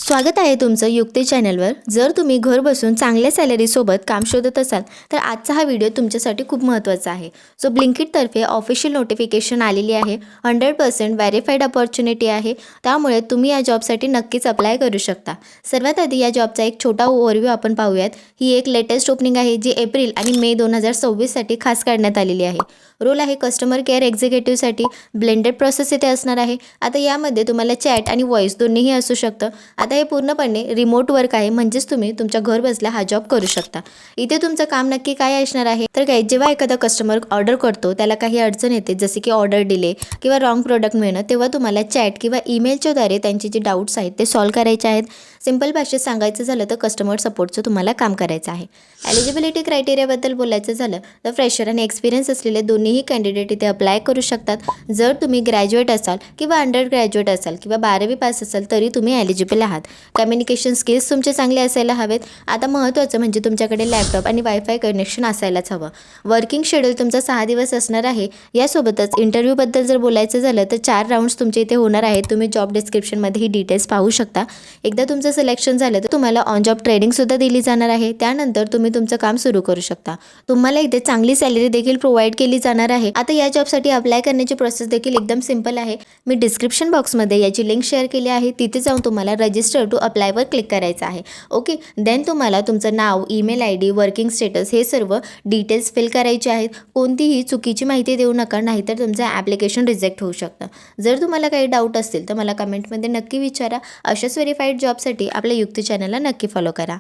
स्वागत आहे तुमचं युक्ती चॅनलवर। जर तुम्ही घर बसून चांगल्या सॅलरी सोबत काम शोधत असाल तर आजचा हा व्हिडिओ तुमच्यासाठी खूप महत्त्वाचा आहे। सो ब्लिंकिट तर्फे ऑफिशियल नोटिफिकेशन आलेली आहे। 100% व्हेरीफाईड अपॉर्च्युनिटी आहे, त्यामुळे तुम्ही या जॉबसाठी नक्कीच अप्लाय करू शकता। सर्वात आधी या जॉबचा एक छोटा ओव्हरव्ह्यू आपण पाहूयात। ही एक लेटेस्ट ओपनिंग आहे जी एप्रिल आणि मे 2026 साठी खास काढण्यात आलेली आहे। रोल आहे कस्टमर केअर एक्झिक्युटिव्हसाठी। ब्लेंडेड प्रोसेस इथे असणार आहे। आता यामध्ये तुम्हाला चॅट आणि व्हॉइस दोन्हीही असू शकतं। आता हे पूर्णपणे रिमोट वर्क आहे, म्हणजेच तुम्ही तुमच्या घर बसल्या हा जॉब करू शकता। इथे तुमचं काम नक्की काय असणार आहे तर काय, जेव्हा एखादा कस्टमर ऑर्डर करतो त्याला काही अडचण येते, जसे की ऑर्डर डिले किंवा रॉंग प्रोडक्ट मिळणं, तेव्हा तुम्हाला चॅट किंवा ईमेलच्या द्वारे त्यांचे जे डाऊट्स आहेत ते सॉल्व्ह करायचे आहेत। सिंपल भाषेत सांगायचं झालं तर कस्टमर सपोर्टचं तुम्हाला काम करायचं आहे। एलिजिबिलिटी क्रायटेरियाबद्दल बोलायचं झालं तर फ्रेशर आणि एक्सपिरियन्स असलेले दोन्हीही कॅन्डिडेट इथे अप्लाय करू शकतात। जर तुम्ही ग्रॅज्युएट असाल किंवा अंडर ग्रॅज्युएट असाल किंवा 12वी पास असाल तरी तुम्ही एलिजिबल आहात। कम्युनिकेशन स्किल्स तुमचे चांगले असायला हवेत। आता महत्त्वाचं म्हणजे तुमच्याकडे लॅपटॉप आणि वायफाय कनेक्शन असायलाच हवं। वर्किंग शेड्यूल तुमचा 6 दिवस असणार आहे। यासोबतच इंटरव्ह्यूबद्दल जर बोलायचं झालं तर 4 राऊंड्स तुमचे इथे होणार आहेत। तुम्ही जॉब डिस्क्रिप्शनमध्ये ही डिटेल्स पाहू शकता। एकदा तुमचं सिलेक्शन झालं तर तुम्हाला ऑन जॉब ट्रेनिंग सुद्धा दिली जाणार आहे। त्यानंतर तुम्ही तुमचं काम सुरू करू शकता। तुम्हाला इथे चांगली सॅलरी देखील प्रोव्हाइड केली जाणार आहे। आता या जॉबसाठी अप्लाय करण्याची प्रोसेस देखील एकदम सिंपल आहे। मी डिस्क्रिप्शन बॉक्समध्ये याची लिंक शेअर केली आहे, तिथे जाऊन तुम्हाला रजिस्टर टू अप्लायवर क्लिक करायचं आहे। ओके, देन तुम्हाला तुमचं नाव, ईमेल ID, वर्किंग स्टेटस हे सर्व डिटेल्स फिल करायचे आहेत। कोणतीही चुकीची माहिती देऊ नका, नाहीतर तुमचं ॲप्लिकेशन रिजेक्ट होऊ शकतं। जर तुम्हाला काही डाऊट असतील तर मला कमेंटमध्ये नक्की विचारा। अशाच व्हेरीफाईड जॉबसाठी आपल्या युक्ती चॅनलला नक्की फॉलो करा।